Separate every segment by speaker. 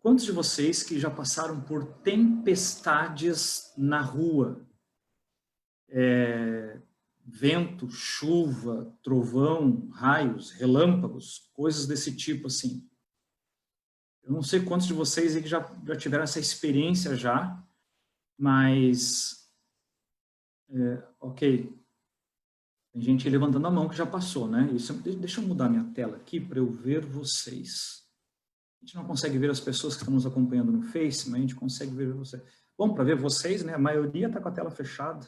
Speaker 1: Quantos de vocês que já passaram por tempestades na rua? Vento, chuva, trovão, raios, relâmpagos, coisas desse tipo assim. Eu não sei quantos de vocês aí que já tiveram essa experiência já, mas, ok, tem gente levantando a mão que já passou, né? Deixa eu mudar minha tela aqui para eu ver vocês. A gente não consegue ver as pessoas que estão nos acompanhando no Face, mas a gente consegue ver vocês. Bom, para ver vocês, né? A maioria está com a tela fechada.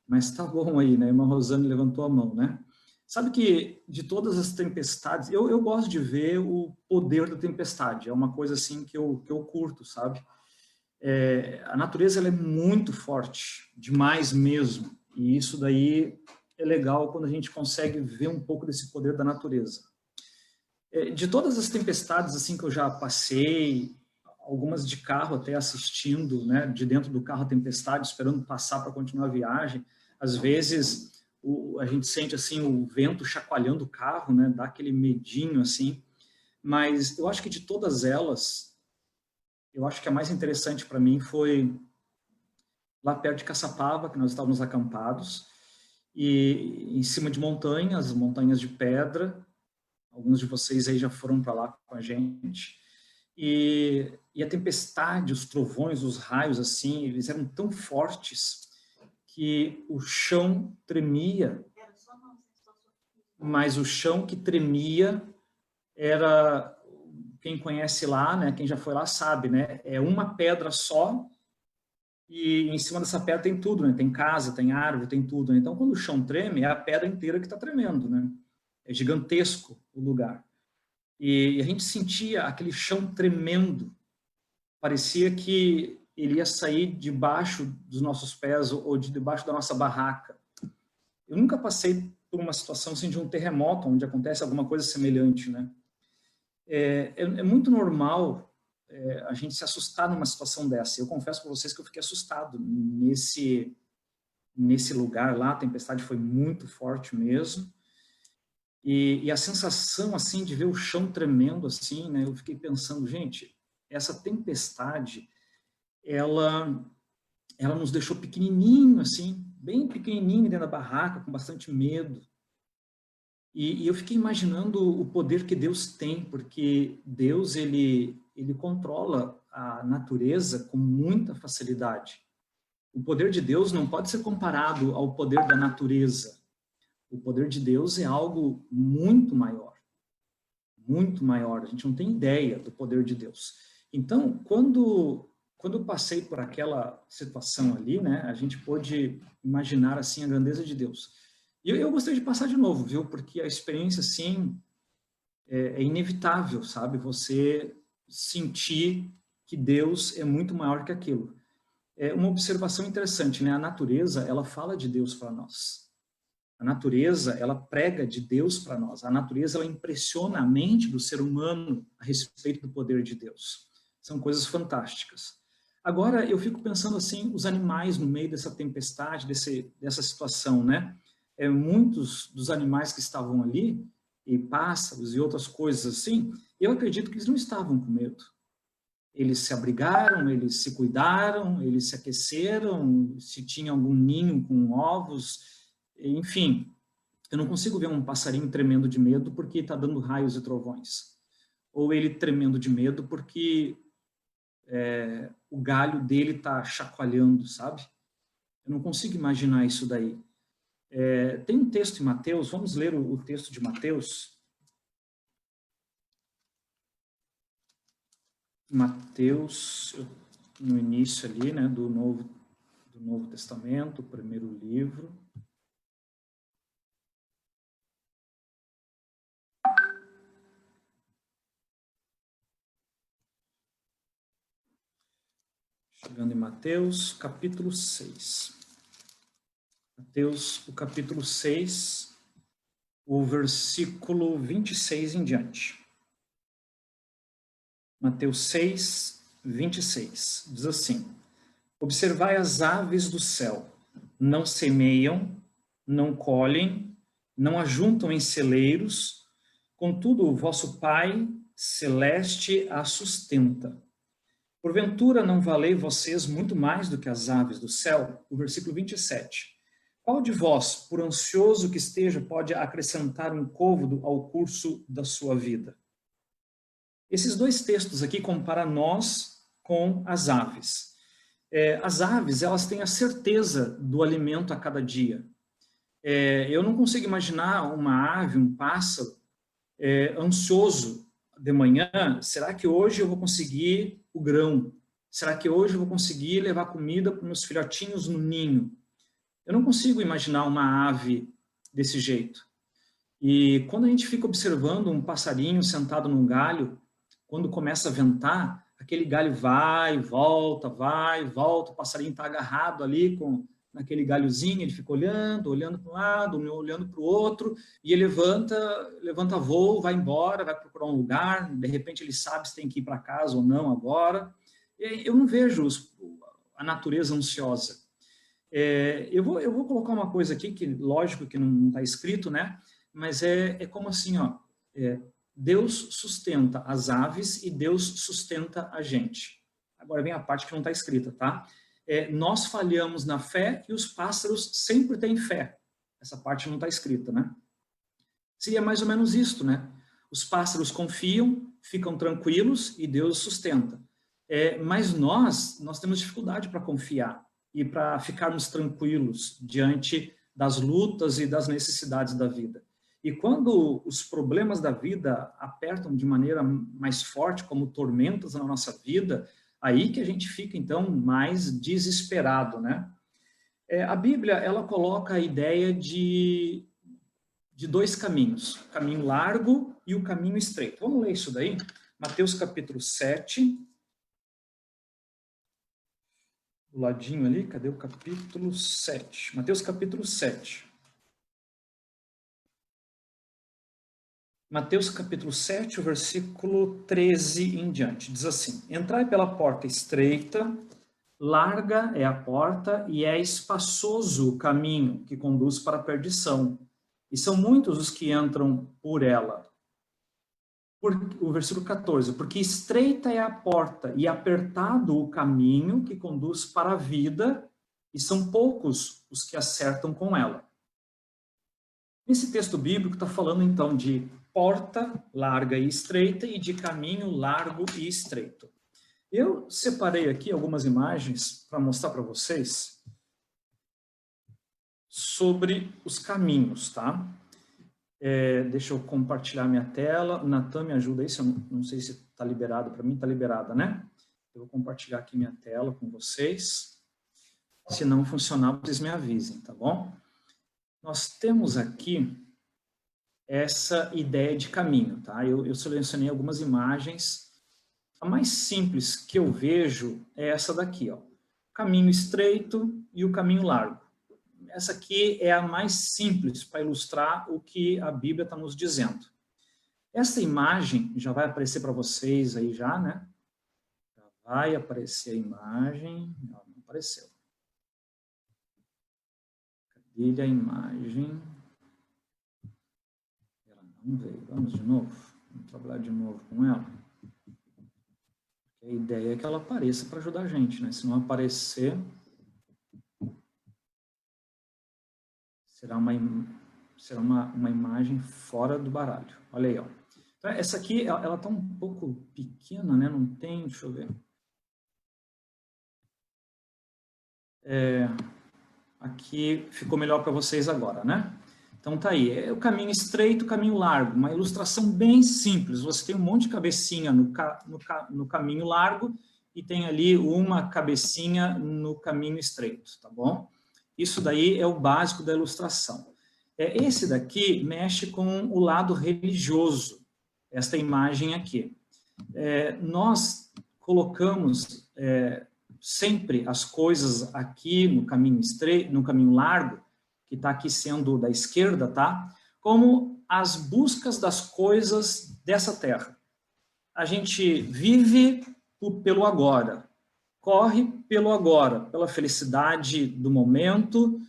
Speaker 1: Mas tá bom aí, né? A irmã Rosane levantou a mão, né? Sabe que de todas as tempestades, eu gosto de ver o poder da tempestade. É uma coisa assim que eu curto, sabe? A natureza ela é muito forte, demais mesmo. E isso daí é legal quando a gente consegue ver um pouco desse poder da natureza. De todas as tempestades assim que eu já passei, algumas de carro até assistindo, né, de dentro do carro a tempestade, esperando passar para continuar a viagem, às vezes a gente sente assim o vento chacoalhando o carro, né, dá aquele medinho assim, mas eu acho que de todas elas, eu acho que a mais interessante para mim foi lá perto de Caçapava, que nós estávamos acampados, e em cima de montanhas, montanhas de pedra. Alguns de vocês aí já foram para lá com a gente. E a tempestade, os trovões, os raios, assim, eles eram tão fortes que o chão tremia. Mas o chão que tremia era, quem conhece lá, né, quem já foi lá sabe, né, é uma pedra só e em cima dessa pedra tem tudo, né, tem casa, tem árvore, tem tudo. Né? Então, quando o chão treme, é a pedra inteira que está tremendo, né? É gigantesco o lugar. E a gente sentia aquele chão tremendo. Parecia que ele ia sair debaixo dos nossos pés ou de debaixo da nossa barraca. Eu nunca passei por uma situação assim de um terremoto, onde acontece alguma coisa semelhante, né? É muito normal a gente se assustar numa situação dessa. Eu confesso para vocês que eu fiquei assustado nesse lugar lá. A tempestade foi muito forte mesmo. E a sensação assim de ver o chão tremendo assim, né? Eu fiquei pensando, gente, essa tempestade, ela nos deixou pequenininho assim, bem pequenininho dentro da barraca, com bastante medo. E eu fiquei imaginando o poder que Deus tem, porque Deus ele controla a natureza com muita facilidade. O poder de Deus não pode ser comparado ao poder da natureza. O poder de Deus é algo muito maior. Muito maior. A gente não tem ideia do poder de Deus. Então, quando eu passei por aquela situação ali, né, a gente pôde imaginar assim a grandeza de Deus. E eu gostaria de passar de novo, viu? Porque a experiência, assim, é inevitável, sabe? Você sentir que Deus é muito maior que aquilo. É uma observação interessante, né? A natureza, ela fala de Deus para nós. A natureza, ela prega de Deus para nós. A natureza, ela impressiona a mente do ser humano a respeito do poder de Deus. São coisas fantásticas. Agora, eu fico pensando assim, os animais no meio dessa tempestade, dessa situação, né? Muitos dos animais que estavam ali, e pássaros e outras coisas assim, eu acredito que eles não estavam com medo. Eles se abrigaram, eles se cuidaram, eles se aqueceram, se tinha algum ninho com ovos, enfim. Eu não consigo ver um passarinho tremendo de medo porque está dando raios e trovões. Ou ele tremendo de medo porque o galho dele está chacoalhando, sabe? Eu não consigo imaginar isso daí. Tem um texto em Mateus, vamos ler o texto de Mateus. Mateus, no início ali, né, do Novo Testamento, o primeiro livro. Chegando em Mateus, capítulo 6. Mateus, o capítulo 6, o versículo 26 em diante. Mateus 6, 26. Diz assim: observai as aves do céu, não semeiam, não colhem, não ajuntam em celeiros, contudo o vosso Pai celeste a sustenta. Porventura não valei vocês muito mais do que as aves do céu? O versículo 27. Qual de vós, por ansioso que esteja, pode acrescentar um côvado ao curso da sua vida? Esses dois textos aqui comparam nós com as aves. As aves, elas têm a certeza do alimento a cada dia. Eu não consigo imaginar uma ave, um pássaro, ansioso de manhã. Será que hoje eu vou conseguir o grão? Será que hoje eu vou conseguir levar comida para os meus filhotinhos no ninho? Eu não consigo imaginar uma ave desse jeito. E quando a gente fica observando um passarinho sentado num galho, quando começa a ventar, aquele galho vai, volta, o passarinho está agarrado ali naquele galhozinho, ele fica olhando para um lado, olhando para o outro, e ele levanta voo, vai embora, vai procurar um lugar, de repente ele sabe se tem que ir para casa ou não agora. Eu não vejo a natureza ansiosa. Eu vou colocar uma coisa aqui, que lógico que não está escrito, né? Mas é como assim, ó, Deus sustenta as aves e Deus sustenta a gente. Agora vem a parte que não está escrita, tá? Nós falhamos na fé e os pássaros sempre têm fé. Essa parte não está escrita, né? Seria mais ou menos isso, né? Os pássaros confiam, ficam tranquilos e Deus sustenta. Mas nós temos dificuldade para confiar e para ficarmos tranquilos diante das lutas e das necessidades da vida. E quando os problemas da vida apertam de maneira mais forte, como tormentas na nossa vida, aí que a gente fica, então, mais desesperado, né? A Bíblia, ela coloca a ideia de dois caminhos, o caminho largo e o caminho estreito. Vamos ler isso daí? Mateus capítulo 7. Do ladinho ali, cadê o capítulo 7? Mateus capítulo 7. Mateus capítulo 7, o versículo 13 em diante. Diz assim: Entrai pela porta estreita, larga é a porta e é espaçoso o caminho que conduz para a perdição, e são muitos os que entram por ela. O versículo 14, porque estreita é a porta e apertado o caminho que conduz para a vida, e são poucos os que acertam com ela. Esse texto bíblico está falando então de porta larga e estreita e de caminho largo e estreito. Eu separei aqui algumas imagens para mostrar para vocês sobre os caminhos, tá? Deixa eu compartilhar minha tela. Natan, me ajuda aí, se eu não sei se está liberado para mim. Está liberada, né? Eu vou compartilhar aqui minha tela com vocês. Se não funcionar, vocês me avisem, tá bom? Nós temos aqui essa ideia de caminho, tá? Eu selecionei algumas imagens. A mais simples que eu vejo é essa daqui, ó. O caminho estreito e o caminho largo. Essa aqui é a mais simples para ilustrar o que a Bíblia está nos dizendo. Essa imagem já vai aparecer para vocês aí já, né? Já vai aparecer a imagem. Não apareceu. Cadê a imagem? Ela não veio. Vamos de novo? Vamos trabalhar de novo com ela? A ideia é que ela apareça para ajudar a gente, né? Se não aparecer, será uma imagem fora do baralho. Olha aí, ó. Então, essa aqui, ela está um pouco pequena, né? Não tem, deixa eu ver. Aqui ficou melhor para vocês agora, né? Então tá aí, é o caminho estreito, o caminho largo, uma ilustração bem simples. Você tem um monte de cabecinha no caminho largo e tem ali uma cabecinha no caminho estreito, tá bom? Isso daí é o básico da ilustração. Esse daqui mexe com o lado religioso, esta imagem aqui. Nós colocamos sempre as coisas aqui no caminho estreito, no caminho largo, que está aqui sendo da esquerda, tá? Como as buscas das coisas dessa terra. A gente vive pelo agora, corre pelo agora, pela felicidade do momento,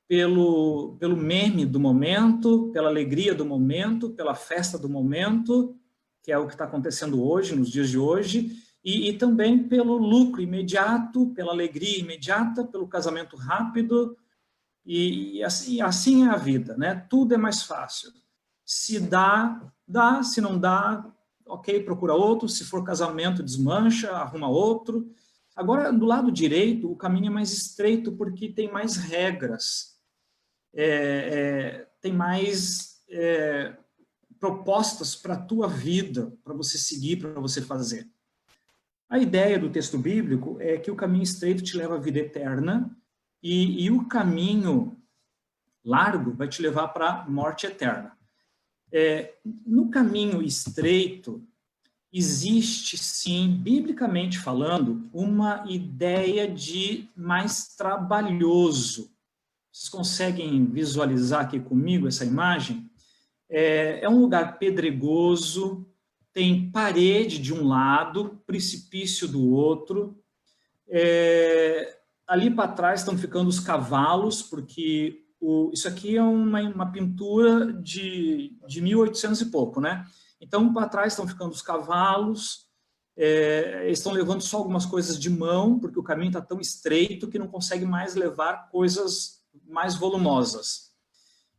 Speaker 1: pelo meme do momento, pela alegria do momento, pela festa do momento, que é o que está acontecendo hoje, nos dias de hoje, e também pelo lucro imediato, pela alegria imediata, pelo casamento rápido, e assim é a vida, né? Tudo é mais fácil. Se dá, dá, se não dá, ok, procura outro, se for casamento, desmancha, arruma outro. Agora, do lado direito, o caminho é mais estreito porque tem mais regras, tem mais propostas para a tua vida, para você seguir, para você fazer. A ideia do texto bíblico é que o caminho estreito te leva à vida eterna e o caminho largo vai te levar para a morte eterna. No caminho estreito, existe, sim, biblicamente falando, uma ideia de mais trabalhoso. Vocês conseguem visualizar aqui comigo essa imagem? É um lugar pedregoso, tem parede de um lado, precipício do outro. Ali para trás estão ficando os cavalos, porque isso aqui é uma pintura de 1800 e pouco, né? Então, para trás estão ficando os cavalos, eles estão levando só algumas coisas de mão, porque o caminho está tão estreito que não consegue mais levar coisas mais volumosas.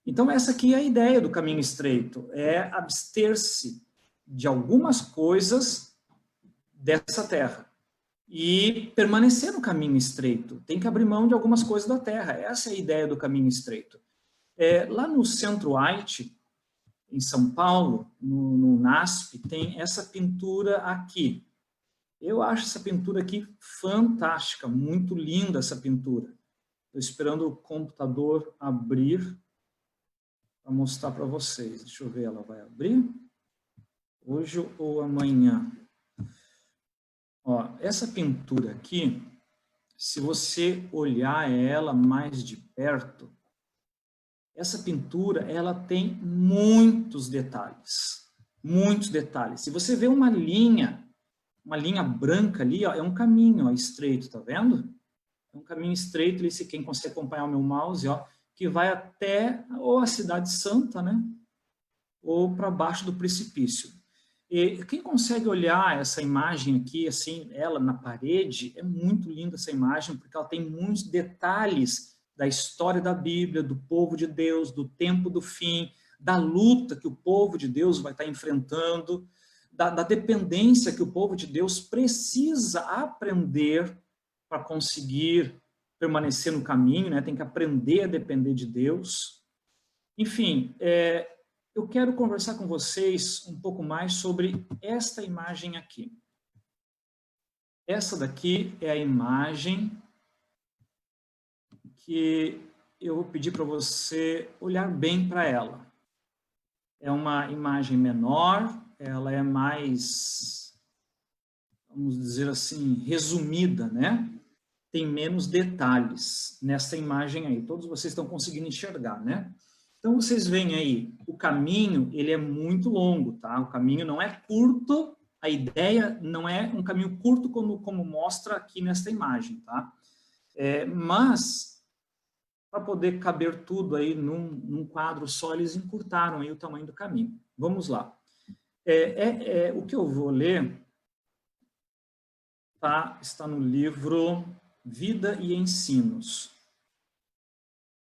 Speaker 1: Então, essa aqui é a ideia do caminho estreito, é abster-se de algumas coisas dessa terra e permanecer no caminho estreito. Tem que abrir mão de algumas coisas da terra. Essa é a ideia do caminho estreito. Lá no Centro-Oeste, em São Paulo, no NASP, tem essa pintura aqui. Eu acho essa pintura aqui fantástica, muito linda essa pintura. Estou esperando o computador abrir para mostrar para vocês. Deixa eu ver, ela vai abrir? Hoje ou amanhã? Ó, essa pintura aqui, se você olhar ela mais de perto, essa pintura ela tem muitos detalhes. Muitos detalhes. Se você vê uma linha branca ali, ó, é um caminho ó, estreito, tá vendo? É um caminho estreito, ali, se quem consegue acompanhar o meu mouse, ó, que vai até ou a Cidade Santa, né? Ou para baixo do precipício. E quem consegue olhar essa imagem aqui, assim, ela na parede, é muito linda essa imagem, porque ela tem muitos detalhes da história da Bíblia, do povo de Deus, do tempo do fim, da luta que o povo de Deus vai estar enfrentando, da dependência que o povo de Deus precisa aprender para conseguir permanecer no caminho, né? Tem que aprender a depender de Deus. Enfim, eu quero conversar com vocês um pouco mais sobre esta imagem aqui. Essa daqui é a imagem que eu vou pedir para você olhar bem para ela. É uma imagem menor, ela é mais, vamos dizer assim, resumida, né? Tem menos detalhes nessa imagem aí. Todos vocês estão conseguindo enxergar, né? Então, vocês veem aí, o caminho, ele é muito longo, tá? O caminho não é curto, a ideia não é um caminho curto como mostra aqui nesta imagem, tá? Mas, para poder caber tudo aí num quadro só, eles encurtaram aí o tamanho do caminho. Vamos lá. O que eu vou ler está no livro Vida e Ensinos.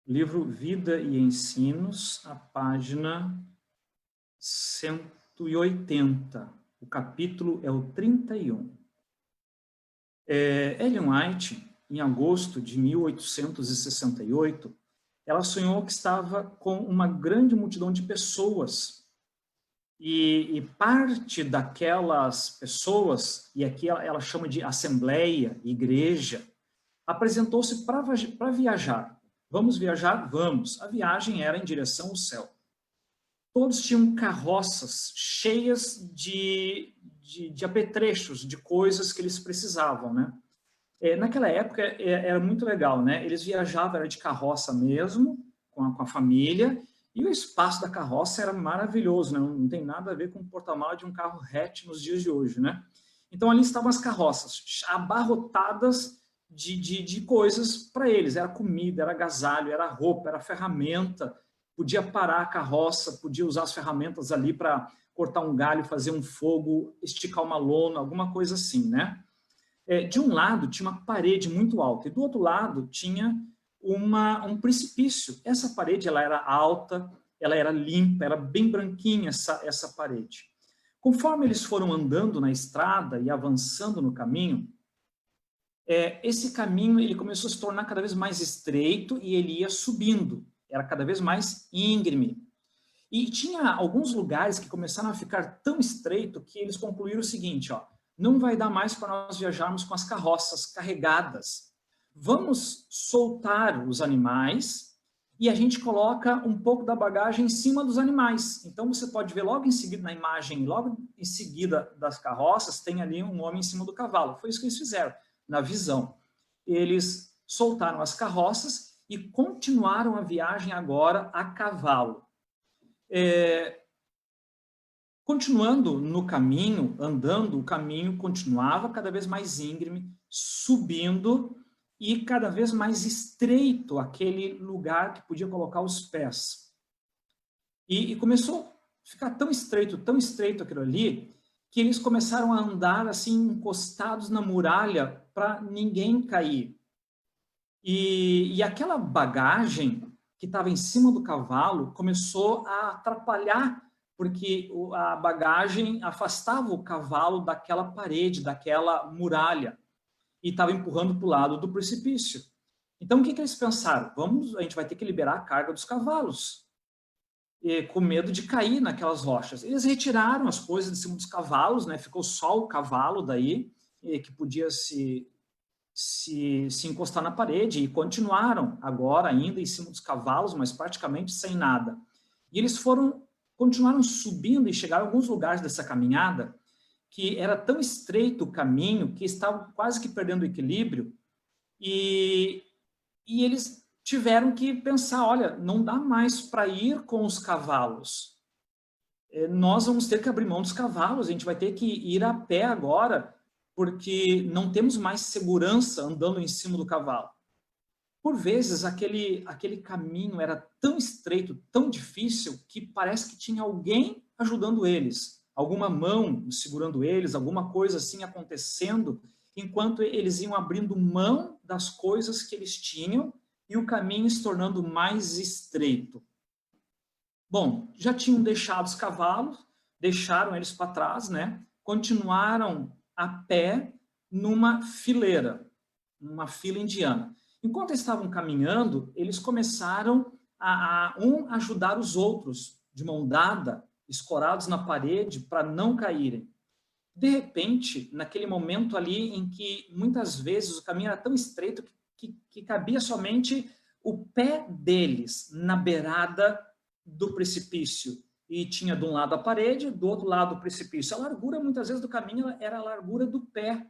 Speaker 1: Livro Vida e Ensinos, a página 180. O capítulo é o 31. Ellen White, em agosto de 1868, ela sonhou que estava com uma grande multidão de pessoas. E parte daquelas pessoas, e aqui ela chama de assembleia, igreja, apresentou-se para viajar. Vamos viajar? Vamos. A viagem era em direção ao céu. Todos tinham carroças cheias de apetrechos, de coisas que eles precisavam, né? Naquela época era muito legal, né? Eles viajavam, era de carroça mesmo, com a família, e o espaço da carroça era maravilhoso, né? Não tem nada a ver com o porta-mala de um carro hatch nos dias de hoje, né? Então ali estavam as carroças, abarrotadas de coisas para eles, era comida, era agasalho, era roupa, era ferramenta, podia parar a carroça, podia usar as ferramentas ali para cortar um galho, fazer um fogo, esticar uma lona, alguma coisa assim, né? De um lado tinha uma parede muito alta e do outro lado tinha um precipício. Essa parede ela era alta, ela era limpa, era bem branquinha essa parede. Conforme eles foram andando na estrada e avançando no caminho, esse caminho ele começou a se tornar cada vez mais estreito e ele ia subindo, era cada vez mais íngreme. E tinha alguns lugares que começaram a ficar tão estreito que eles concluíram o seguinte, ó, não vai dar mais para nós viajarmos com as carroças carregadas. Vamos soltar os animais e a gente coloca um pouco da bagagem em cima dos animais. Então você pode ver logo em seguida na imagem, logo em seguida das carroças, tem ali um homem em cima do cavalo. Foi isso que eles fizeram, na visão. Eles soltaram as carroças e continuaram a viagem agora a cavalo. Continuando no caminho, andando, o caminho continuava cada vez mais íngreme, subindo e cada vez mais estreito aquele lugar que podia colocar os pés. E começou a ficar tão estreito aquilo ali, que eles começaram a andar assim encostados na muralha para ninguém cair. E aquela bagagem que estava em cima do cavalo começou a atrapalhar, porque a bagagem afastava o cavalo daquela parede, daquela muralha, e estava empurrando para o lado do precipício. Então, o que eles pensaram? A gente vai ter que liberar a carga dos cavalos, com medo de cair naquelas rochas. Eles retiraram as coisas de cima dos cavalos, né? Ficou só o cavalo daí, que podia se encostar na parede, e continuaram agora ainda em cima dos cavalos, mas praticamente sem nada. E eles continuaram subindo e chegaram a alguns lugares dessa caminhada que era tão estreito o caminho que estavam quase que perdendo o equilíbrio e eles tiveram que pensar, olha, não dá mais para ir com os cavalos. Nós vamos ter que abrir mão dos cavalos, a gente vai ter que ir a pé agora, porque não temos mais segurança andando em cima do cavalo. Por vezes, aquele caminho era tão estreito, tão difícil, que parece que tinha alguém ajudando eles, alguma mão segurando eles, alguma coisa assim acontecendo, enquanto eles iam abrindo mão das coisas que eles tinham e o caminho se tornando mais estreito. Bom, já tinham deixado os cavalos, deixaram eles para trás, né? Continuaram a pé numa fileira, numa fila indiana. Enquanto eles estavam caminhando, eles começaram a ajudar os outros, de mão dada, escorados na parede, para não caírem. De repente, naquele momento ali em que muitas vezes o caminho era tão estreito que cabia somente o pé deles na beirada do precipício. E tinha de um lado a parede, do outro lado o precipício. A largura, muitas vezes, do caminho era a largura do pé.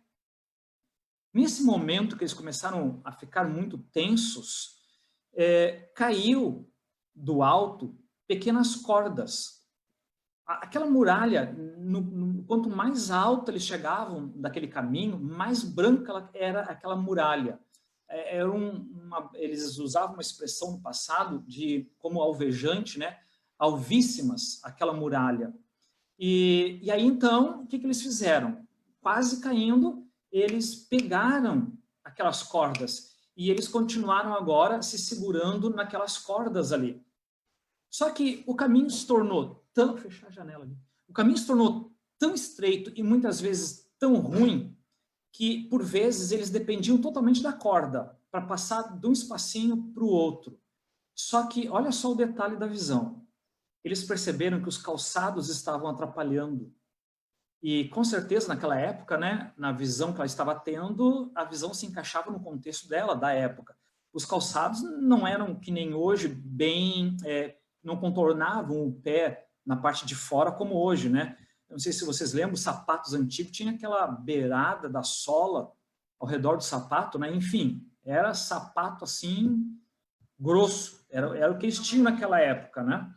Speaker 1: Nesse momento que eles começaram a ficar muito tensos, caiu do alto pequenas cordas. Aquela muralha, quanto mais alta eles chegavam daquele caminho, mais branca era aquela muralha. Eles usavam uma expressão no passado como alvejante, né? Alvíssimas, aquela muralha. E aí, então, o que eles fizeram? Quase caindo, eles pegaram aquelas cordas e eles continuaram agora se segurando naquelas cordas ali. Só que o caminho se tornou tão... Vou fechar a janela ali. O caminho se tornou tão estreito e muitas vezes tão ruim que, por vezes, eles dependiam totalmente da corda para passar de um espacinho para o outro. Só que, olha só o detalhe da visão. Eles perceberam que os calçados estavam atrapalhando. E, com certeza, naquela época, né, na visão que ela estava tendo, a visão se encaixava no contexto dela, da época. Os calçados não eram, que nem hoje, não contornavam o pé na parte de fora como hoje, né? Não sei se vocês lembram, os sapatos antigos tinha aquela beirada da sola ao redor do sapato, né? Enfim, era sapato assim, grosso. Era o que eles tinham naquela época, né?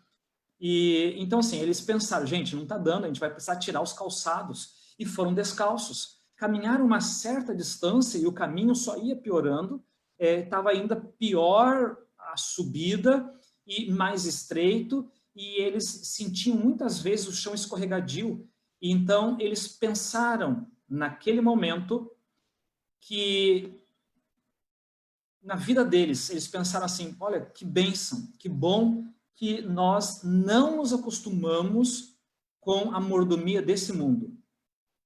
Speaker 1: E então, assim, eles pensaram, gente, não está dando, a gente vai precisar tirar os calçados. E foram descalços. Caminharam uma certa distância e o caminho só ia piorando. Estava ainda pior a subida e mais estreito. e eles sentiam muitas vezes o chão escorregadio, e então eles pensaram naquele momento que na vida deles, eles pensaram assim, olha, que bênção, que bom que nós não nos acostumamos com a mordomia desse mundo.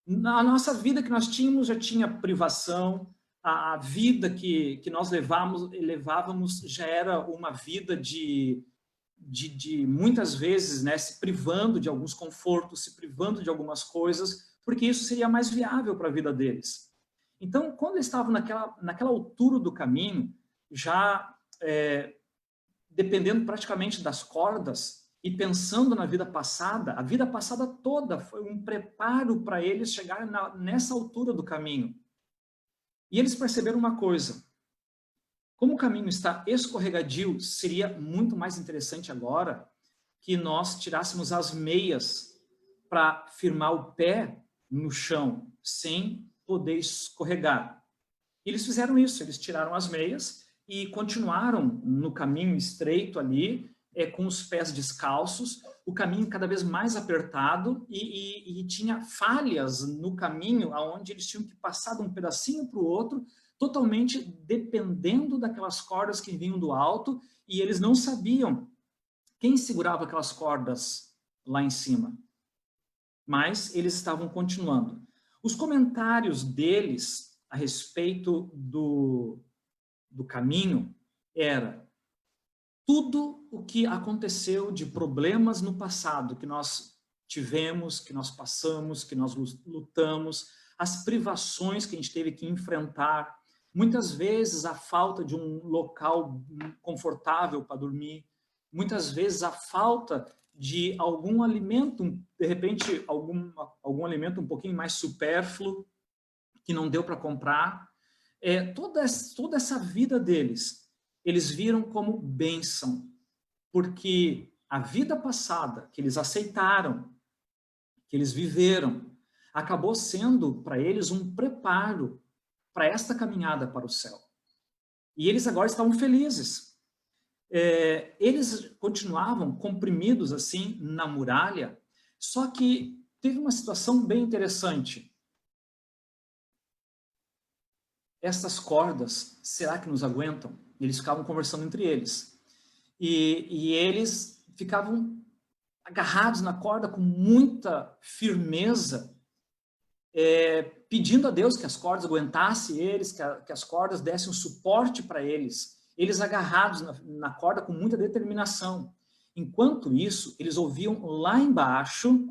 Speaker 1: Na nossa vida que nós tínhamos já tinha privação, a vida que nós levávamos já era uma vida de muitas vezes, né, se privando de alguns confortos, se privando de algumas coisas, porque isso seria mais viável para a vida deles. Então, quando eles estavam naquela altura do caminho, já dependendo praticamente das cordas e pensando na vida passada, a vida passada toda foi um preparo para eles chegarem nessa altura do caminho. E eles perceberam uma coisa, como o caminho está escorregadio, seria muito mais interessante agora que nós tirássemos as meias para firmar o pé no chão, sem poder escorregar. E eles fizeram isso, eles tiraram as meias e continuaram no caminho estreito ali, com os pés descalços, o caminho cada vez mais apertado e tinha falhas no caminho, onde eles tinham que passar de um pedacinho para o outro, totalmente dependendo daquelas cordas que vinham do alto, e eles não sabiam quem segurava aquelas cordas lá em cima. Mas eles estavam continuando. Os comentários deles a respeito do caminho era tudo o que aconteceu de problemas no passado, que nós tivemos, que nós passamos, que nós lutamos, as privações que a gente teve que enfrentar, muitas vezes a falta de um local confortável para dormir, muitas vezes a falta de algum alimento, de repente algum alimento um pouquinho mais supérfluo, que não deu para comprar. Toda essa vida deles, eles viram como bênção, porque a vida passada que eles aceitaram, que eles viveram, acabou sendo para eles um preparo para esta caminhada para o céu. E eles agora estavam felizes. Eles continuavam comprimidos assim na muralha, só que teve uma situação bem interessante. Essas cordas, será que nos aguentam? Eles ficavam conversando entre eles. E eles ficavam agarrados na corda com muita firmeza, pedindo a Deus que as cordas aguentassem eles, que as cordas dessem um suporte para eles. Eles agarrados na corda com muita determinação. Enquanto isso, eles ouviam lá embaixo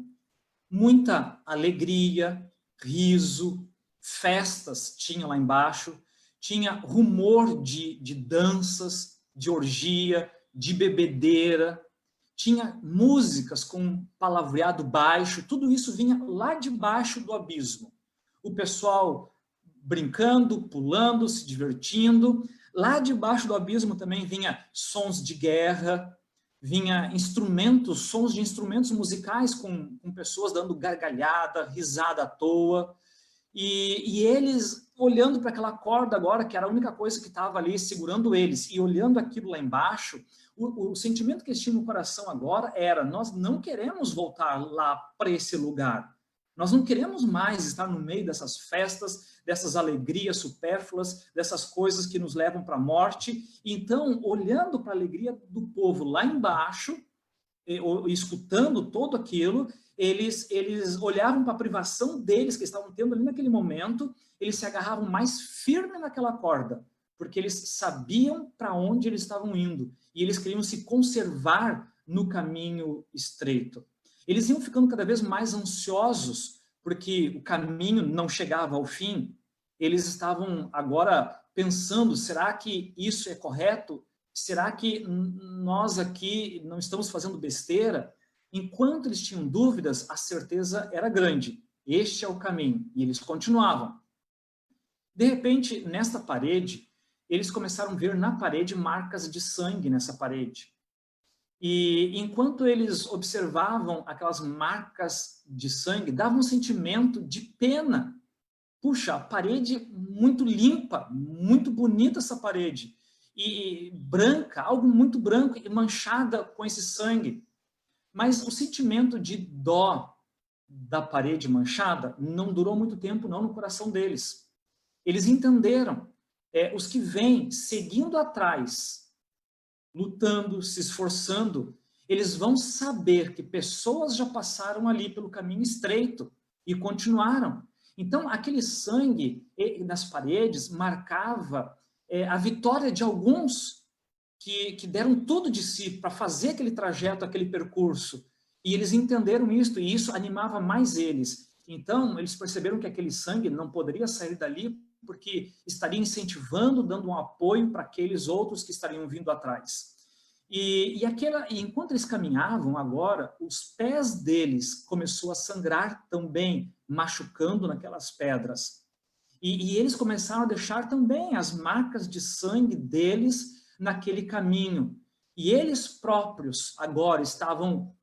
Speaker 1: muita alegria, riso, festas tinha lá embaixo, tinha rumor de danças, de orgia, de bebedeira, tinha músicas com palavreado baixo, tudo isso vinha lá de baixo do abismo. O pessoal brincando, pulando, se divertindo. Lá debaixo do abismo também vinha sons de guerra, vinha sons de instrumentos musicais com pessoas dando gargalhada, risada à toa. E eles, olhando para aquela corda agora, que era a única coisa que estava ali segurando eles, e olhando aquilo lá embaixo, o sentimento que eles tinham no coração agora era, nós não queremos voltar lá para esse lugar. Nós não queremos mais estar no meio dessas festas, dessas alegrias supérfluas, dessas coisas que nos levam para a morte. Então, olhando para a alegria do povo lá embaixo, escutando todo aquilo, eles olhavam para a privação deles que estavam tendo ali naquele momento, eles se agarravam mais firme naquela corda, porque eles sabiam para onde eles estavam indo, e eles queriam se conservar no caminho estreito. Eles iam ficando cada vez mais ansiosos, porque o caminho não chegava ao fim. Eles estavam agora pensando, será que isso é correto? Será que nós aqui não estamos fazendo besteira? Enquanto eles tinham dúvidas, a certeza era grande. Este é o caminho. E eles continuavam. De repente, nesta parede, eles começaram a ver na parede marcas de sangue nessa parede. E enquanto eles observavam aquelas marcas de sangue, dava um sentimento de pena. Puxa, a parede muito limpa, muito bonita essa parede. E branca, algo muito branco e manchada com esse sangue. Mas o sentimento de dó da parede manchada não durou muito tempo não no coração deles. Eles entenderam, os que vêm seguindo atrás, lutando, se esforçando, eles vão saber que pessoas já passaram ali pelo caminho estreito e continuaram. Então, aquele sangue nas paredes marcava a vitória de alguns que deram tudo de si para fazer aquele trajeto, aquele percurso. E eles entenderam isso, e isso animava mais eles. Então, eles perceberam que aquele sangue não poderia sair dali, porque estaria incentivando, dando um apoio para aqueles outros que estariam vindo atrás. E enquanto eles caminhavam agora, os pés deles começou a sangrar também, machucando naquelas pedras. E eles começaram a deixar também as marcas de sangue deles naquele caminho. E eles próprios agora estavam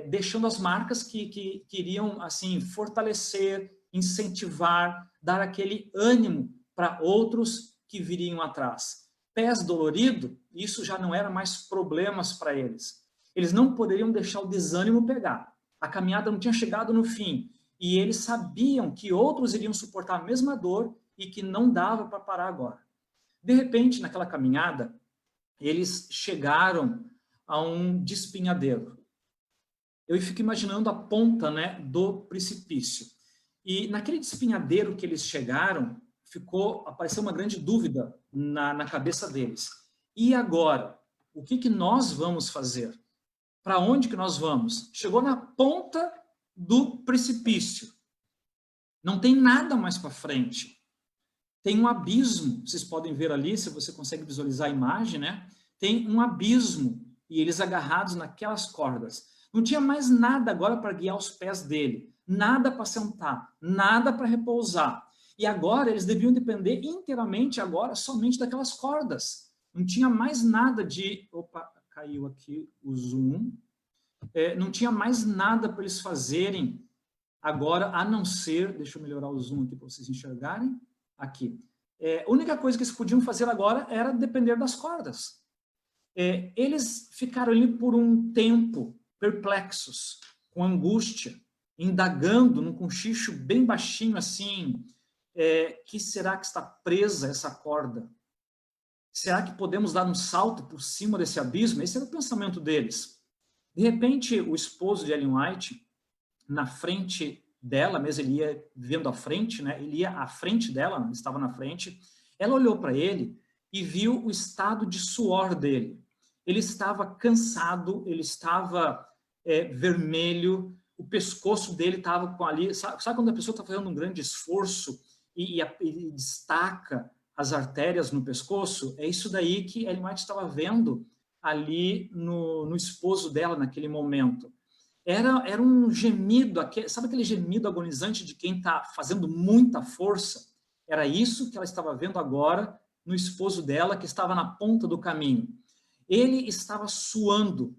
Speaker 1: deixando as marcas que queriam assim fortalecer, incentivar, dar aquele ânimo para outros que viriam atrás. Pés doloridos, isso já não era mais problemas para eles. Eles não poderiam deixar o desânimo pegar. A caminhada não tinha chegado no fim. E eles sabiam que outros iriam suportar a mesma dor e que não dava para parar agora. De repente, naquela caminhada, eles chegaram a um despenhadeiro. Eu fico imaginando a ponta, né, do precipício. E naquele despenhadeiro que eles chegaram, apareceu uma grande dúvida na cabeça deles. E agora? O que nós vamos fazer? Para onde que nós vamos? Chegou na ponta do precipício. Não tem nada mais para frente. Tem um abismo, vocês podem ver ali, se você consegue visualizar a imagem, né? Tem um abismo, e eles agarrados naquelas cordas. Não tinha mais nada agora para guiar os pés dele, nada para sentar, nada para repousar. E agora eles deviam depender inteiramente agora somente daquelas cordas. Não tinha mais nada de... Opa, caiu aqui o zoom. Não tinha mais nada para eles fazerem agora, a não ser... Deixa eu melhorar o zoom aqui para vocês enxergarem. Aqui. A única coisa que eles podiam fazer agora era depender das cordas. Eles ficaram ali por um tempo perplexos, com angústia, indagando num cochicho bem baixinho assim, que será que está presa essa corda? Será que podemos dar um salto por cima desse abismo? Esse era o pensamento deles. De repente, o esposo de Ellen White, na frente dela, mesmo ele ia vendo à frente, né? Ele ia à frente dela, estava na frente. Ela olhou para ele e viu o estado de suor dele. Ele estava cansado, ele estava vermelho, o pescoço dele estava com ali... Sabe quando a pessoa está fazendo um grande esforço e destaca as artérias no pescoço? É isso daí que Ellen White estava vendo ali no esposo dela naquele momento. Era um gemido, sabe aquele gemido agonizante de quem está fazendo muita força? Era isso que ela estava vendo agora no esposo dela, que estava na ponta do caminho. Ele estava suando,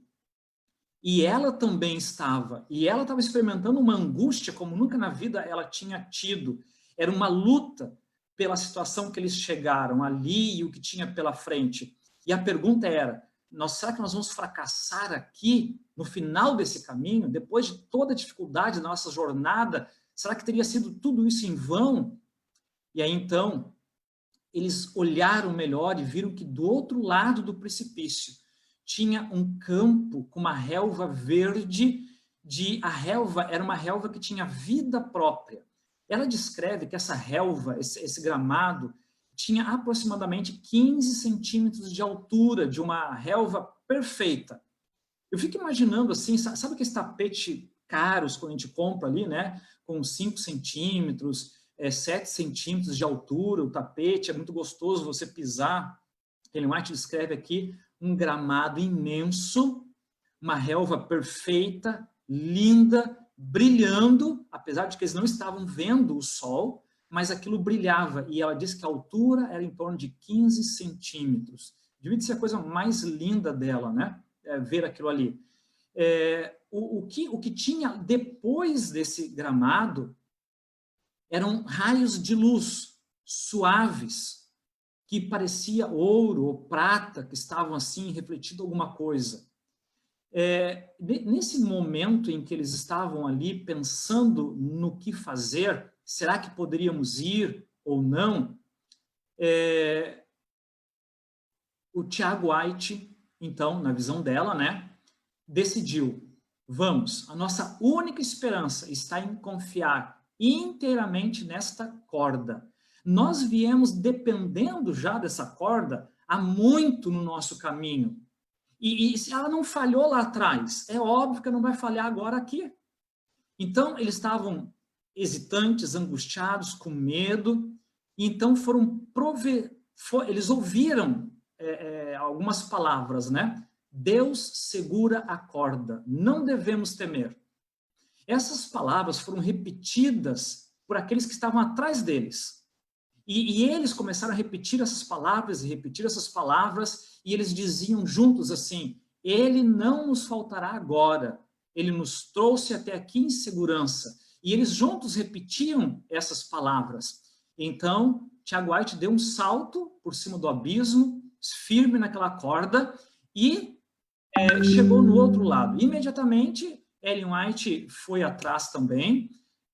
Speaker 1: e ela também estava, e ela estava experimentando uma angústia como nunca na vida ela tinha tido. Era uma luta pela situação que eles chegaram ali e o que tinha pela frente. E a pergunta era, será que nós vamos fracassar aqui, no final desse caminho, depois de toda a dificuldade da nossa jornada? Será que teria sido tudo isso em vão? E aí, então, eles olharam melhor e viram que do outro lado do precipício tinha um campo com uma relva verde. A relva era uma relva que tinha vida própria. Ela descreve que essa relva, esse gramado, tinha aproximadamente 15 centímetros de altura, de uma relva perfeita. Eu fico imaginando assim, sabe aqueles tapetes caros quando a gente compra ali, né? Com 5 centímetros, 7 centímetros de altura, o tapete, é muito gostoso você pisar. Ellen White descreve aqui um gramado imenso, uma relva perfeita, linda, brilhando, apesar de que eles não estavam vendo o sol, mas aquilo brilhava, e ela diz que a altura era em torno de 15 centímetros. Devia ser a coisa mais linda dela, né? Ver aquilo ali. O que tinha depois desse gramado eram raios de luz suaves, que parecia ouro ou prata, que estavam assim, refletindo alguma coisa. Nesse momento em que eles estavam ali pensando no que fazer, será que poderíamos ir ou não? O Tiago White, então, na visão dela, né, decidiu, vamos, a nossa única esperança está em confiar inteiramente nesta corda. Nós viemos dependendo já dessa corda há muito no nosso caminho. E se ela não falhou lá atrás, é óbvio que não vai falhar agora aqui. Então, eles estavam hesitantes, angustiados, com medo, e então eles ouviram algumas palavras, né? Deus segura a corda, não devemos temer. Essas palavras foram repetidas por aqueles que estavam atrás deles. E eles começaram a repetir essas palavras e repetir essas palavras, e eles diziam juntos assim, ele não nos faltará agora, ele nos trouxe até aqui em segurança. E eles juntos repetiam essas palavras. Então, Tiago White deu um salto por cima do abismo, firme naquela corda, e chegou no outro lado. Imediatamente, Ellen White foi atrás também,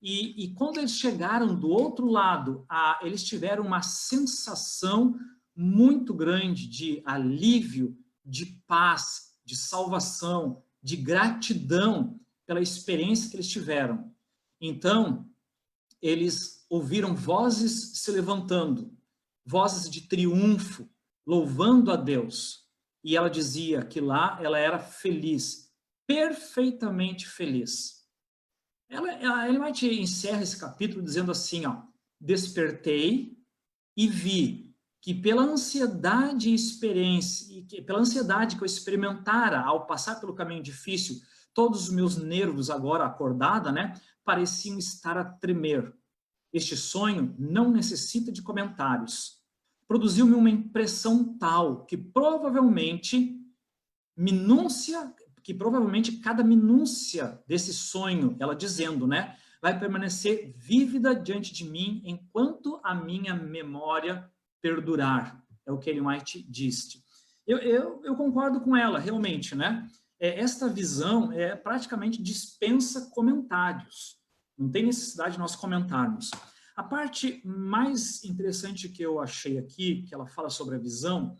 Speaker 1: e quando eles chegaram do outro lado, eles tiveram uma sensação muito grande de alívio, de paz, de salvação, de gratidão pela experiência que eles tiveram. Então, eles ouviram vozes se levantando, vozes de triunfo, louvando a Deus. E ela dizia que lá ela era feliz, perfeitamente feliz. Ela vai te encerra esse capítulo dizendo assim, ó, despertei e vi que pela ansiedade e experiência, pela ansiedade que eu experimentara ao passar pelo caminho difícil, todos os meus nervos agora acordada, né, pareciam estar a tremer. Este sonho não necessita de comentários. Produziu-me uma impressão tal que provavelmente cada minúcia desse sonho, ela dizendo, né, vai permanecer vívida diante de mim enquanto a minha memória perdurar. É o que Ellen White disse. Eu concordo com ela, realmente, né? Esta visão praticamente dispensa comentários. Não tem necessidade de nós comentarmos. A parte mais interessante que eu achei aqui, que ela fala sobre a visão,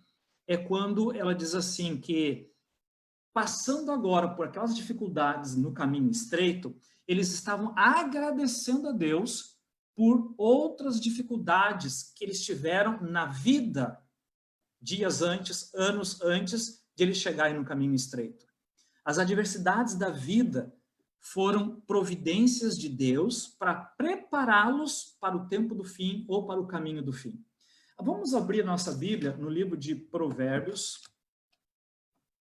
Speaker 1: é quando ela diz assim que, passando agora por aquelas dificuldades no caminho estreito, eles estavam agradecendo a Deus por outras dificuldades que eles tiveram na vida, dias antes, anos antes de eles chegarem no caminho estreito. As adversidades da vida foram providências de Deus para prepará-los para o tempo do fim ou para o caminho do fim. Vamos abrir nossa Bíblia no livro de Provérbios,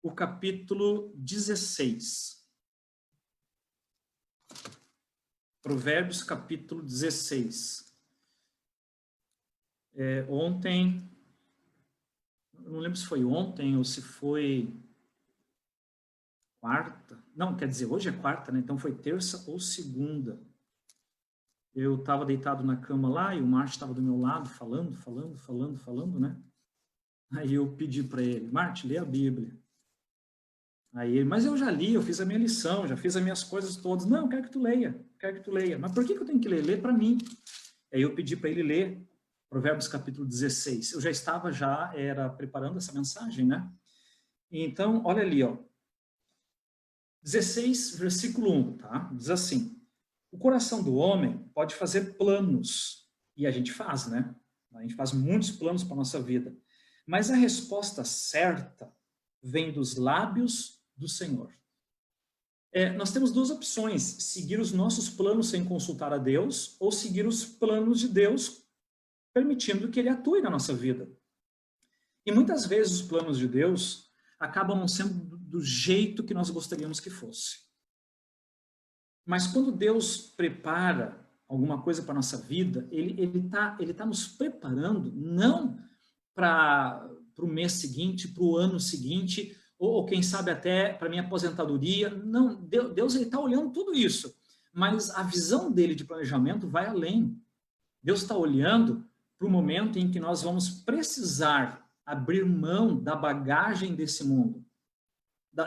Speaker 1: o capítulo 16. Provérbios, capítulo 16. Ontem, não lembro se foi ontem ou se foi quarta. Não, quer dizer, hoje é quarta, né? Então foi terça ou segunda. Eu estava deitado na cama lá e o Márcio estava do meu lado, falando, né? Aí eu pedi para ele, Márcio, lê a Bíblia. Aí ele, mas eu já li, eu fiz a minha lição, já fiz as minhas coisas todas. Não, quero que tu leia. Mas por que eu tenho que ler? Lê para mim. Aí eu pedi para ele ler Provérbios capítulo 16. Eu já estava preparando essa mensagem, né? Então, olha ali, ó. 16, versículo 1, tá? Diz assim, o coração do homem pode fazer planos, e a gente faz, né? A gente faz muitos planos para a nossa vida. Mas a resposta certa vem dos lábios do Senhor. Nós temos duas opções, seguir os nossos planos sem consultar a Deus, ou seguir os planos de Deus, permitindo que Ele atue na nossa vida. E muitas vezes os planos de Deus acabam não sendo do jeito que nós gostaríamos que fosse. Mas quando Deus prepara alguma coisa para a nossa vida, Ele tá nos preparando não para o mês seguinte, para o ano seguinte, ou quem sabe até para a minha aposentadoria. Não, Deus está olhando tudo isso. Mas a visão dele de planejamento vai além. Deus está olhando para o momento em que nós vamos precisar abrir mão da bagagem desse mundo.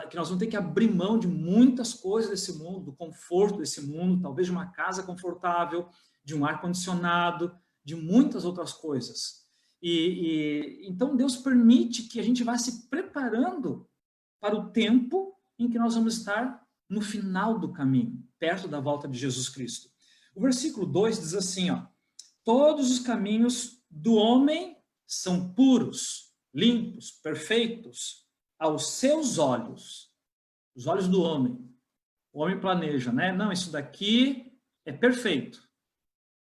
Speaker 1: que nós vamos ter que abrir mão de muitas coisas desse mundo, do conforto desse mundo, talvez de uma casa confortável, de um ar-condicionado, de muitas outras coisas. Então Deus permite que a gente vá se preparando para o tempo em que nós vamos estar no final do caminho, perto da volta de Jesus Cristo. O versículo 2 diz assim, ó, todos os caminhos do homem são puros, limpos, perfeitos, aos seus olhos, os olhos do homem. O homem planeja, né? Não, isso daqui é perfeito.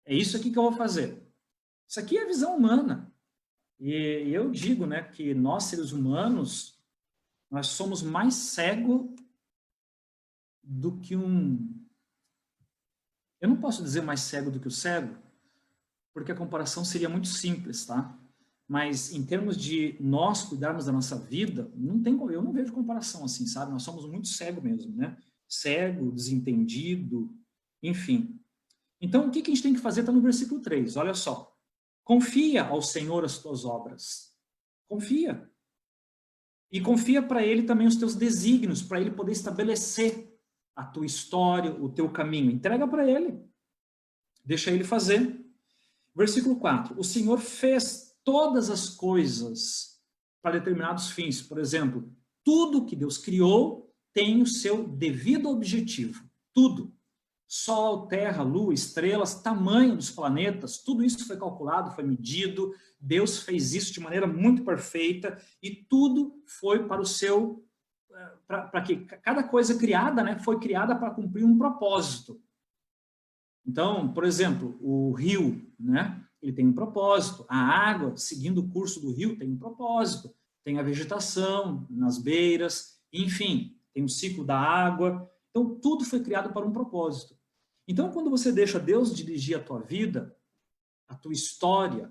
Speaker 1: É isso aqui que eu vou fazer. Isso aqui é a visão humana. E eu digo, né, que nós, seres humanos, nós somos mais cegos do que um... Eu não posso dizer mais cego do que o cego, porque a comparação seria muito simples, tá? Mas em termos de nós cuidarmos da nossa vida, eu não vejo comparação assim, sabe? Nós somos muito cego mesmo, né? Cego, desentendido, enfim. Então, o que a gente tem que fazer está no versículo 3, olha só. Confia ao Senhor as tuas obras. Confia. E confia para Ele também os teus desígnios, para Ele poder estabelecer a tua história, o teu caminho. Entrega para Ele. Deixa Ele fazer. Versículo 4. O Senhor fez todas as coisas para determinados fins. Por exemplo, tudo que Deus criou tem o seu devido objetivo. Tudo. Sol, terra, lua, estrelas, tamanho dos planetas, tudo isso foi calculado, foi medido. Deus fez isso de maneira muito perfeita e tudo foi para o seu... para que cada coisa criada, né, foi criada para cumprir um propósito. Então, por exemplo, o rio, né, ele tem um propósito. A água, seguindo o curso do rio, tem um propósito. Tem a vegetação nas beiras, enfim, tem o ciclo da água. Então, tudo foi criado para um propósito. Então, quando você deixa Deus dirigir a tua vida, a tua história,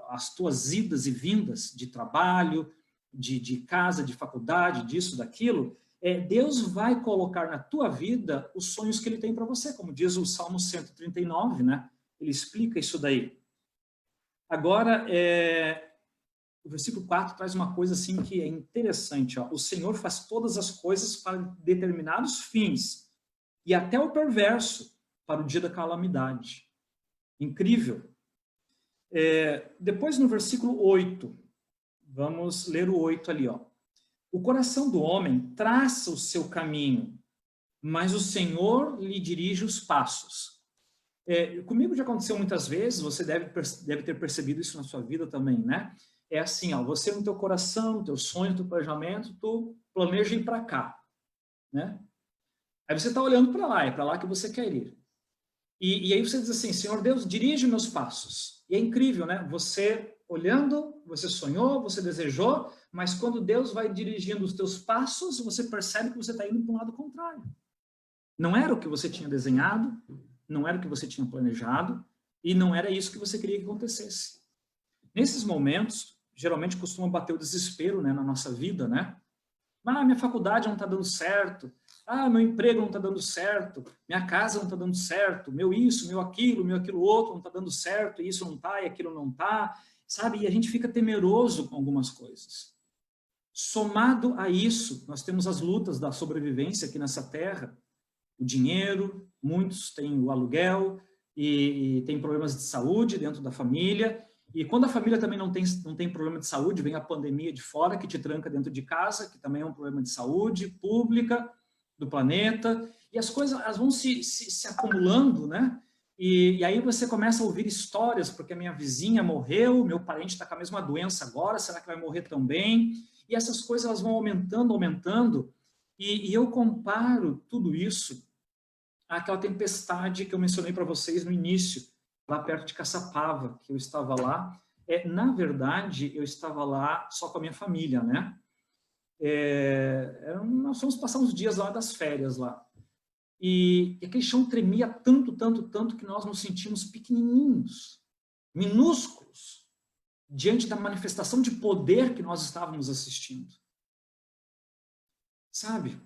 Speaker 1: as tuas idas e vindas de trabalho, de casa, de faculdade, disso, daquilo, Deus vai colocar na tua vida os sonhos que Ele tem para você, como diz o Salmo 139, né? Ele explica isso daí. Agora, o versículo 4 traz uma coisa assim que é interessante. Ó. O Senhor faz todas as coisas para determinados fins, e até o perverso para o dia da calamidade. Incrível. Depois no versículo 8, vamos ler o 8 ali. Ó. O coração do homem traça o seu caminho, mas o Senhor lhe dirige os passos. Comigo já aconteceu muitas vezes, você deve ter percebido isso na sua vida também, né? É assim, ó, você no teu coração, no teu sonho, no teu planejamento, tu planeja ir para cá, né? Aí você está olhando para lá, é para lá que você quer ir. E aí você diz assim, Senhor Deus, dirige meus passos. E é incrível, né? Você olhando, você sonhou, você desejou, mas quando Deus vai dirigindo os teus passos, você percebe que você está indo para um lado contrário. Não era o que você tinha desenhado, não era o que você tinha planejado, e não era isso que você queria que acontecesse. Nesses momentos, geralmente costuma bater o desespero, né, na nossa vida, né? Ah, minha faculdade não está dando certo. Ah, meu emprego não está dando certo. Minha casa não está dando certo. Meu isso, meu aquilo outro não está dando certo. E isso não está, e aquilo não está. Sabe? E a gente fica temeroso com algumas coisas. Somado a isso, nós temos as lutas da sobrevivência aqui nessa terra. O dinheiro, muitos têm o aluguel, e tem problemas de saúde dentro da família. E quando a família também não tem problema de saúde, vem a pandemia de fora, que te tranca dentro de casa, que também é um problema de saúde pública do planeta, e as coisas elas vão se acumulando, né? E aí você começa a ouvir histórias, porque a minha vizinha morreu, meu parente está com a mesma doença agora, será que vai morrer também? E essas coisas elas vão aumentando, e eu comparo tudo isso àquela tempestade que eu mencionei para vocês no início, lá perto de Caçapava, que eu estava lá. Na verdade, eu estava lá só com a minha família, né? Nós fomos passar uns dias lá das férias lá. E aquele chão tremia tanto, que nós nos sentimos pequenininhos, minúsculos, diante da manifestação de poder que nós estávamos assistindo. Sabe?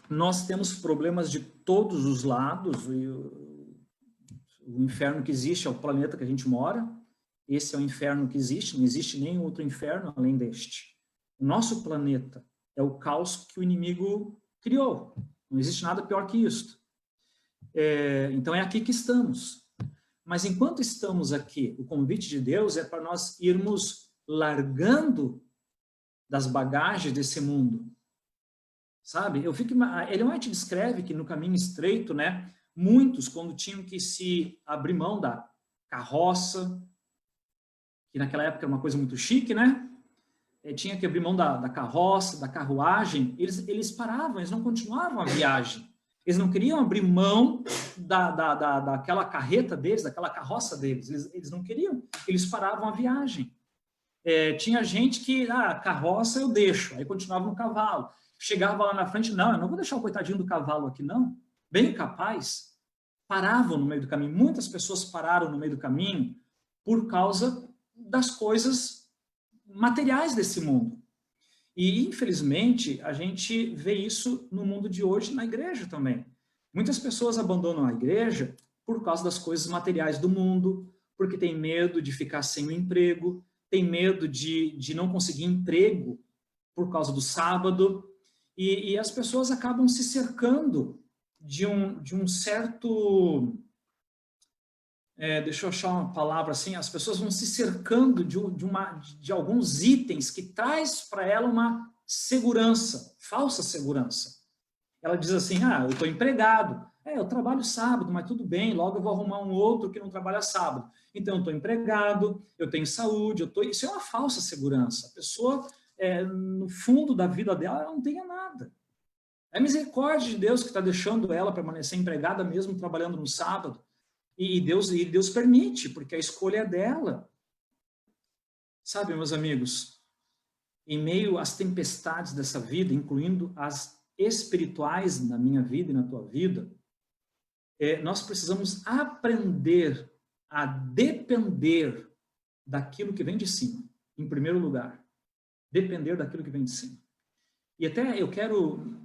Speaker 1: Nós temos problemas de todos os lados, o inferno que existe é o planeta que a gente mora, esse é o inferno que existe, não existe nenhum outro inferno além deste. O nosso planeta É o caos que o inimigo criou. Não existe nada pior que isso. Então é aqui que estamos. Mas enquanto estamos aqui, o convite de Deus é para nós irmos largando das bagagens desse mundo. Sabe? Ellen White descreve que no caminho estreito, né, muitos, quando tinham que se abrir mão da carroça, que naquela época era uma coisa muito chique, né? Tinha que abrir mão da carroça, da carruagem, eles paravam, eles não continuavam a viagem. Eles não queriam abrir mão daquela carreta deles, daquela carroça deles. Eles não queriam, eles paravam a viagem. Tinha gente que, carroça eu deixo, aí continuava no cavalo. Chegava lá na frente, não, eu não vou deixar o coitadinho do cavalo aqui, não. Bem capaz, paravam no meio do caminho. Muitas pessoas pararam no meio do caminho por causa das coisas materiais desse mundo. E, infelizmente, a gente vê isso no mundo de hoje, na igreja também. Muitas pessoas abandonam a igreja por causa das coisas materiais do mundo, porque tem medo de ficar sem o emprego, tem medo de não conseguir emprego por causa do sábado, e as pessoas acabam se cercando de um certo... deixa eu achar uma palavra assim, as pessoas vão se cercando de alguns itens que traz para ela uma segurança, falsa segurança. Ela diz assim, eu estou empregado, eu trabalho sábado, mas tudo bem, logo eu vou arrumar um outro que não trabalha sábado. Então, eu estou empregado, eu tenho saúde, isso é uma falsa segurança. A pessoa, no fundo da vida dela, ela não tem nada. É a misericórdia de Deus que está deixando ela permanecer empregada mesmo trabalhando no sábado. E Deus permite, porque a escolha é dela. Sabe, meus amigos, em meio às tempestades dessa vida, incluindo as espirituais na minha vida e na tua vida, nós precisamos aprender a depender daquilo que vem de cima, em primeiro lugar. Depender daquilo que vem de cima. E até eu quero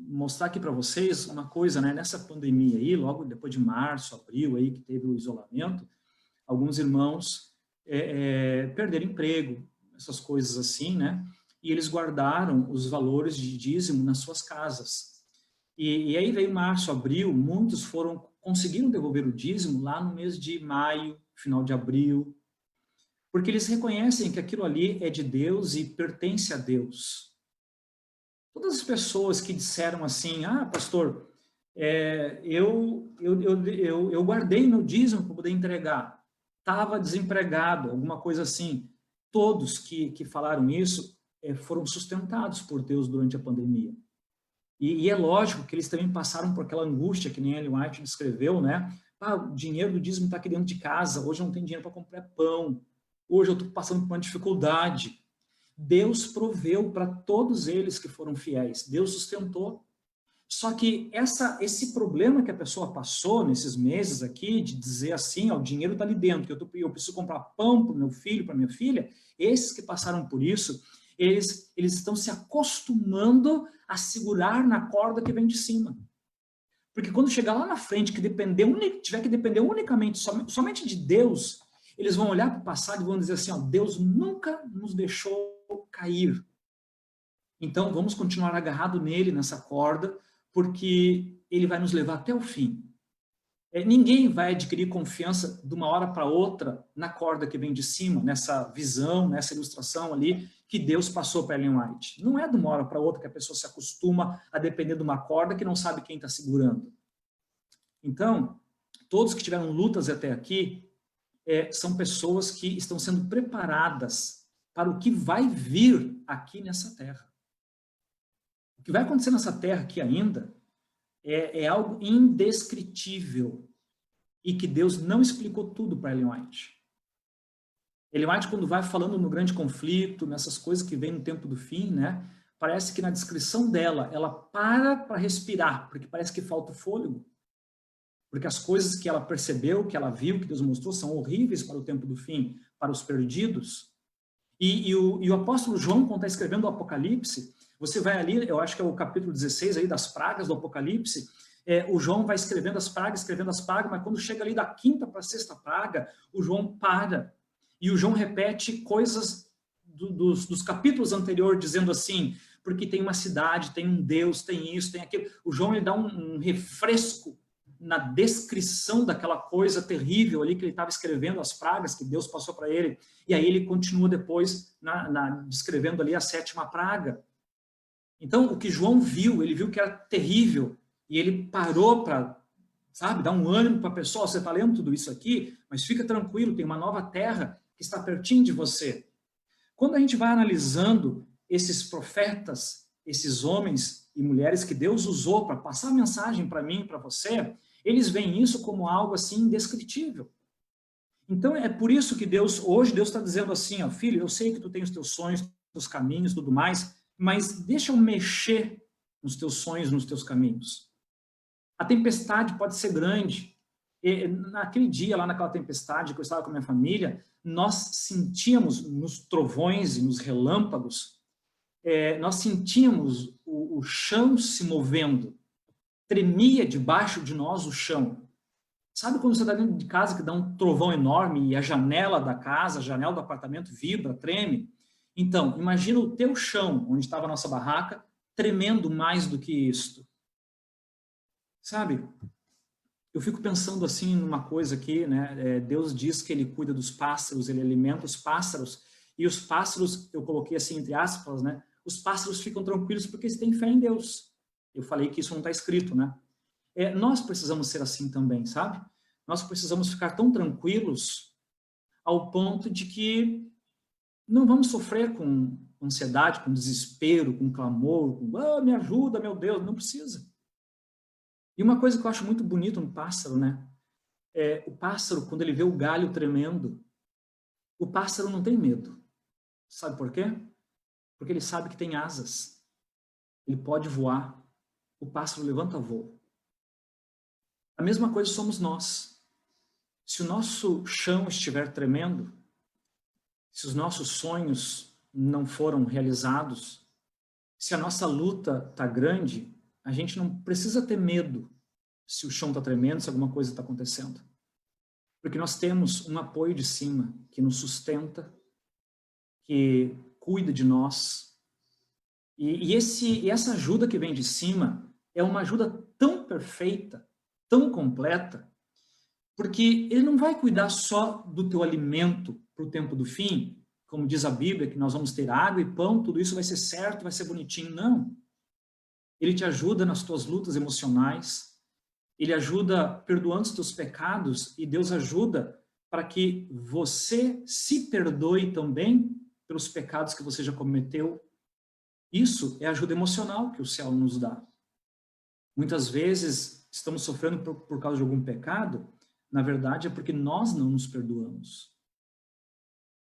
Speaker 1: mostrar aqui para vocês uma coisa, né? Nessa pandemia aí, logo depois de março, abril, aí, que teve o isolamento, alguns irmãos perderam emprego, essas coisas assim, né? E eles guardaram os valores de dízimo nas suas casas. E aí veio março, abril, muitos conseguiram devolver o dízimo lá no mês de maio, final de abril, porque eles reconhecem que aquilo ali é de Deus e pertence a Deus. Todas as pessoas que disseram assim, pastor, eu guardei meu dízimo para poder entregar, estava desempregado, alguma coisa assim. Todos que falaram isso foram sustentados por Deus durante a pandemia. E é lógico que eles também passaram por aquela angústia que nem Ellen White descreveu, né? O dinheiro do dízimo está aqui dentro de casa, hoje eu não tenho dinheiro para comprar pão, hoje eu estou passando por uma dificuldade. Deus proveu para todos eles que foram fiéis, Deus sustentou. Só que esse problema que a pessoa passou nesses meses aqui, de dizer assim, o dinheiro está ali dentro, eu preciso comprar pão para o meu filho, para a minha filha, esses que passaram por isso, eles estão se acostumando a segurar na corda que vem de cima. Porque quando chegar lá na frente, tiver que depender unicamente, somente de Deus, eles vão olhar para o passado e vão dizer assim, Deus nunca nos deixou cair. Então, vamos continuar agarrado nele, nessa corda, porque ele vai nos levar até o fim. Ninguém vai adquirir confiança de uma hora para outra na corda que vem de cima, nessa visão, nessa ilustração ali que Deus passou para Ellen White. Não é de uma hora para outra que a pessoa se acostuma a depender de uma corda que não sabe quem está segurando. Então, todos que tiveram lutas até aqui são pessoas que estão sendo preparadas para o que vai vir aqui nessa terra. O que vai acontecer nessa terra aqui ainda é algo indescritível e que Deus não explicou tudo para Ellen White. Ellen White, quando vai falando no grande conflito, nessas coisas que vem no tempo do fim, né, parece que na descrição dela, ela para respirar, porque parece que falta fôlego. Porque as coisas que ela percebeu, que ela viu, que Deus mostrou, são horríveis para o tempo do fim, para os perdidos. E o apóstolo João, quando está escrevendo o Apocalipse, você vai ali, eu acho que é o capítulo 16 aí das pragas do Apocalipse, o João vai escrevendo as pragas, mas quando chega ali da 5ª para a 6ª praga, o João para. E o João repete coisas dos capítulos anteriores, dizendo assim, porque tem uma cidade, tem um Deus, tem isso, tem aquilo. O João, ele dá um refresco na descrição daquela coisa terrível ali que ele estava escrevendo, as pragas que Deus passou para ele, e aí ele continua depois descrevendo ali a 7ª praga. Então, o que João viu, ele viu que era terrível, e ele parou para, sabe, dar um ânimo para a pessoa. Você está lendo tudo isso aqui, mas fica tranquilo, tem uma nova terra que está pertinho de você. Quando a gente vai analisando esses profetas, esses homens e mulheres que Deus usou para passar a mensagem para mim e para você, eles veem isso como algo assim indescritível. Então é por isso que hoje Deus está dizendo assim, ó, filho, eu sei que tu tem os teus sonhos, os teus caminhos, tudo mais, mas deixa eu mexer nos teus sonhos, nos teus caminhos. A tempestade pode ser grande. E naquele dia, lá naquela tempestade que eu estava com a minha família, nós sentíamos nos trovões e nos relâmpagos, nós sentíamos o chão se movendo. Tremia debaixo de nós o chão. Sabe quando você está dentro de casa que dá um trovão enorme e a janela da casa, a janela do apartamento vibra, treme? Então, imagina o teu chão, onde estava a nossa barraca, tremendo mais do que isto. Sabe? Eu fico pensando assim numa coisa aqui, né? Deus diz que ele cuida dos pássaros, ele alimenta os pássaros, e os pássaros, eu coloquei assim entre aspas, né? Os pássaros ficam tranquilos porque eles têm fé em Deus. Eu falei que isso não está escrito, né? Nós precisamos ser assim também, sabe? Nós precisamos ficar tão tranquilos ao ponto de que não vamos sofrer com ansiedade, com desespero, com clamor, com me ajuda, meu Deus, não precisa. E uma coisa que eu acho muito bonito no pássaro, né? O pássaro, quando ele vê o galho tremendo, o pássaro não tem medo. Sabe por quê? Porque ele sabe que tem asas. Ele pode voar. O pássaro levanta voo. A mesma coisa somos nós. Se o nosso chão estiver tremendo, se os nossos sonhos não foram realizados, se a nossa luta está grande, a gente não precisa ter medo se o chão está tremendo, se alguma coisa está acontecendo. Porque nós temos um apoio de cima que nos sustenta, que cuida de nós. E essa ajuda que vem de cima é uma ajuda tão perfeita, tão completa, porque ele não vai cuidar só do teu alimento para o tempo do fim, como diz a Bíblia, que nós vamos ter água e pão, tudo isso vai ser certo, vai ser bonitinho. Não. Ele te ajuda nas tuas lutas emocionais, ele ajuda perdoando os teus pecados, e Deus ajuda para que você se perdoe também pelos pecados que você já cometeu. Isso é ajuda emocional que o céu nos dá. Muitas vezes estamos sofrendo por causa de algum pecado, na verdade é porque nós não nos perdoamos.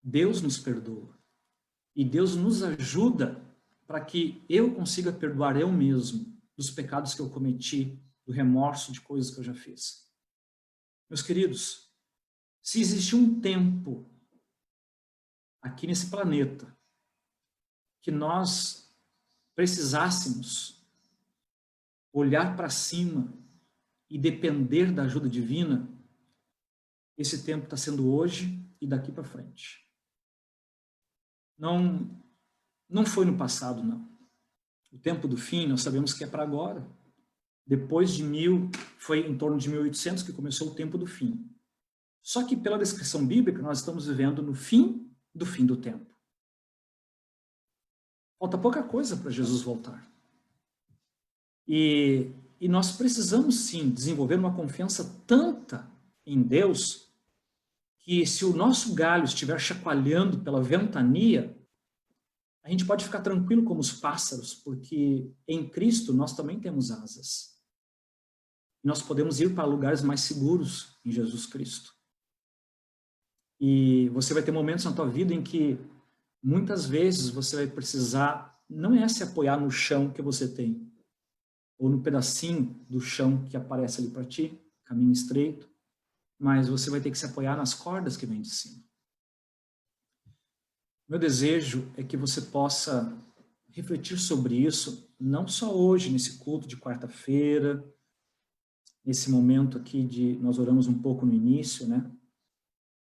Speaker 1: Deus nos perdoa. E Deus nos ajuda para que eu consiga perdoar eu mesmo dos pecados que eu cometi, do remorso de coisas que eu já fiz. Meus queridos, se existe um tempo aqui nesse planeta que nós precisássemos olhar para cima e depender da ajuda divina, esse tempo está sendo hoje e daqui para frente. Não foi no passado, não. O tempo do fim, nós sabemos que é para agora. Depois de foi em torno de 1800 que começou o tempo do fim. Só que pela descrição bíblica, nós estamos vivendo no fim do tempo. Falta pouca coisa para Jesus voltar. E nós precisamos, sim, desenvolver uma confiança tanta em Deus, que se o nosso galho estiver chacoalhando pela ventania, a gente pode ficar tranquilo como os pássaros, porque em Cristo nós também temos asas. Nós podemos ir para lugares mais seguros em Jesus Cristo. E você vai ter momentos na tua vida em que muitas vezes você vai precisar, não é se apoiar no chão que você tem, ou no pedacinho do chão que aparece ali para ti, caminho estreito, mas você vai ter que se apoiar nas cordas que vêm de cima. Meu desejo é que você possa refletir sobre isso, não só hoje, nesse culto de quarta-feira, nesse momento aqui nós oramos um pouco no início, né?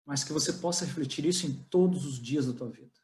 Speaker 1: Mas que você possa refletir isso em todos os dias da tua vida.